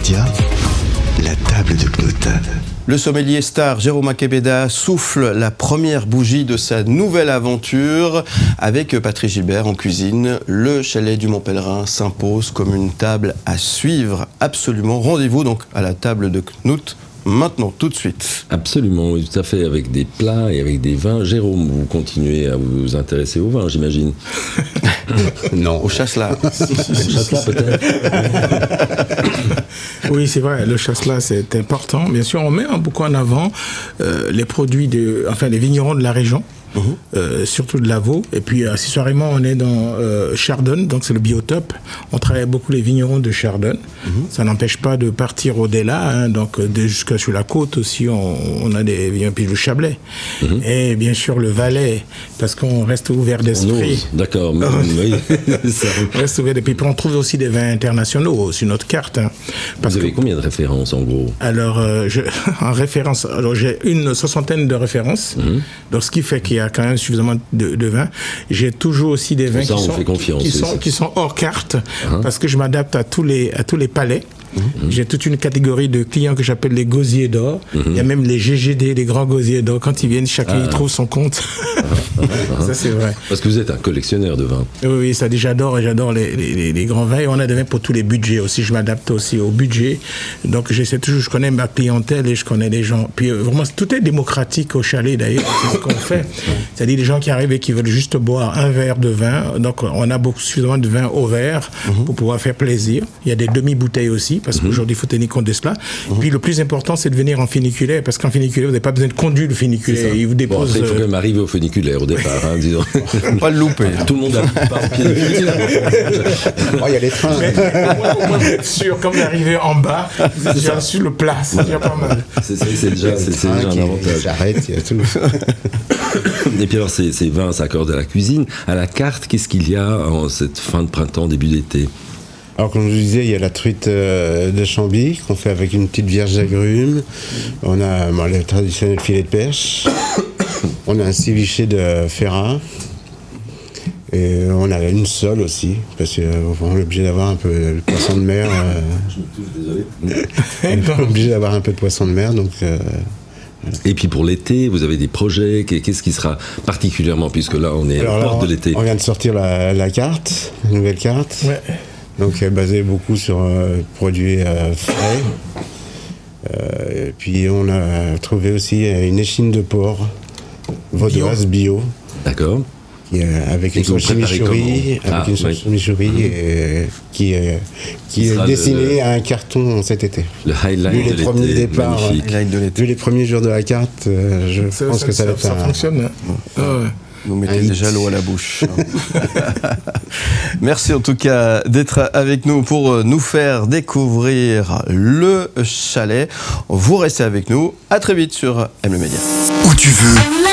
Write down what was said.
Média, la table de Knut. Le sommelier star Jérôme Akebeda souffle la première bougie de sa nouvelle aventure. Avec Patrice Gilbert en cuisine, le chalet du Mont-Pèlerin s'impose comme une table à suivre absolument. Rendez-vous donc à la table de Knut. Maintenant, tout de suite. Absolument, oui, tout à fait, avec des plats et avec des vins. Jérôme, vous continuez à vous intéresser au vin, j'imagine. Non, au chasselas. Au chasselas, peut-être. Oui, c'est vrai, le chasselas, c'est important. Bien sûr, on met beaucoup en avant les produits, les vignerons de la région. Surtout de Lavaux. Et puis accessoirement on est dans Chardonne, donc c'est le biotope. On travaille beaucoup les vignerons de Chardonne. Ça n'empêche pas de partir au-delà, hein, donc jusqu'à sur la côte aussi on a des vignerons, puis le Chablais. Et bien sûr le Valais, parce qu'on reste ouvert d'esprit. D'accord, oui. On reste ouvert d'esprit. Puis on trouve aussi des vins internationaux sur notre carte. Hein, vous avez combien de références en gros? Alors, en référence, j'ai une 60aine de références. Donc ce qui fait qu'il y a quand même suffisamment de vins. J'ai toujours aussi des vins qui sont hors carte, parce que je m'adapte à tous les palais. J'ai toute une catégorie de clients que j'appelle les gosiers d'or. Il y a même les GGD, les grands gosiers d'or. Quand ils viennent, chacun y trouve son compte. Ça, c'est vrai. Parce que vous êtes un collectionneur de vins. Oui, ça dit, j'adore les grands vins. Et on a des vins pour tous les budgets aussi. Je m'adapte aussi au budget. Donc, j'essaie toujours, je connais ma clientèle et je connais les gens. Puis, vraiment, tout est démocratique au chalet, d'ailleurs. C'est ce qu'on fait. C'est-à-dire, les gens qui arrivent et qui veulent juste boire un verre de vin. Donc, on a suffisamment de vin au verre pour pouvoir faire plaisir. Il y a des demi-bouteilles aussi, parce qu'aujourd'hui, il faut tenir compte de cela. Puis le plus important, c'est de venir en funiculaire, parce qu'en funiculaire, vous n'avez pas besoin de conduire le funiculaire. Il vous dépose. Bon, il faut quand même arriver au funiculaire au départ, hein, disons. Pas le louper. Tout le monde a pas au pied du funiculaire. Il y a les trains. Moi, vous êtes sûr, comme d'arriver en bas, vous êtes déjà sur le plat. C'est déjà pas mal. C'est déjà un avantage. J'arrête, il y a tout. Et puis alors, ces vins s'accordent à la cuisine. À la carte, qu'est-ce qu'il y a en cette fin de printemps, début d'été? Alors, comme je vous disais, il y a la truite de Chambly qu'on fait avec une petite vierge d'agrumes. On a le traditionnel filet de pêche. On a un ceviche de Ferrat. Et on a une sole aussi, parce qu'on est obligé d'avoir un peu de poisson de mer. Je me touche, désolé. On est obligé d'avoir un peu de poisson de mer, donc... Et puis pour l'été, vous avez des projets, qu'est-ce qui sera particulièrement, puisque là on est à la porte de l'été? On vient de sortir la carte, une nouvelle carte. Ouais. Donc basée beaucoup sur produits frais. Et puis on a trouvé aussi une échine de porc vaudoise bio. D'accord. Avec une sauce chimichurri, qui est destinée à un carton cet été. Le highlight de l'été, magnifique. Vu les premiers jours de la carte, je pense que ça va être ça fonctionne. Vous mettez déjà l'eau à la bouche. Merci en tout cas d'être avec nous pour nous faire découvrir le chalet. Vous restez avec nous. À très vite sur M le Média. Où tu veux.